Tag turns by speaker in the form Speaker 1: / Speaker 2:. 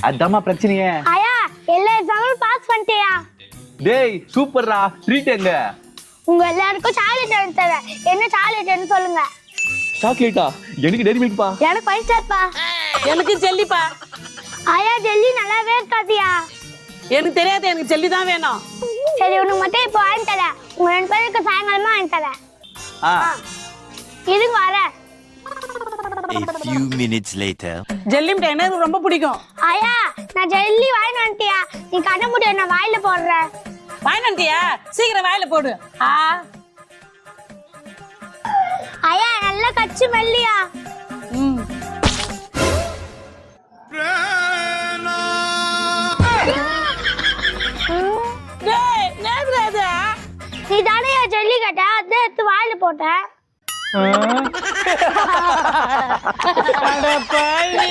Speaker 1: அதாம்மா பிரச்சனையே.
Speaker 2: ஆயா எல்லா எக்ஸாமும் பாஸ் பண்ணிட்டியா?
Speaker 1: டேய் சூப்பர்ரா. ட்ரீட் எங்க?
Speaker 2: உங்க எல்லாருக்கும் சாக்லேட் எடுத்து தரேன். என்ன சாக்லேட்னு சொல்லுங்க.
Speaker 1: சாக்லேட்டா? எனக்கு டெய்ரி மில்க்பா.
Speaker 2: எனக்கு பைஸ்டார்ப்பா.
Speaker 3: எனக்கு ஜெல்லிப்பா.
Speaker 2: ஆயா ஜெல்லி நல்லாவே இருக்காதியா.
Speaker 3: எனக்கு தெரியாது, எனக்கு ஜெல்லி தான் வேணும்.
Speaker 2: சரி உனக்கு மட்டும் இப்போ வாங்கி தரேன். உங்க 2 பேருக்கு சாயங்காலமா வாங்கி தரேன். இருங்க வரேன்.
Speaker 4: A few minutes later.
Speaker 3: Jelly மிட்டாய் எனக்கு ரொம்ப பிடிக்கும்.
Speaker 2: ஆயா நான் ஜெல்லி வாங்கி வந்துட்டியா? நீ கண்ண முடிய நான் வாயில போடுறேன்.
Speaker 3: வாங்கிட்டியா? சீக்கிரம் வாயில போடு.
Speaker 2: ஆயா நல்லா கச்சி மெல்லியா. நீ தானே ஜெல்லி கேட்ட, அதை எடுத்து வாயில போட்ட.
Speaker 3: அட பாவி.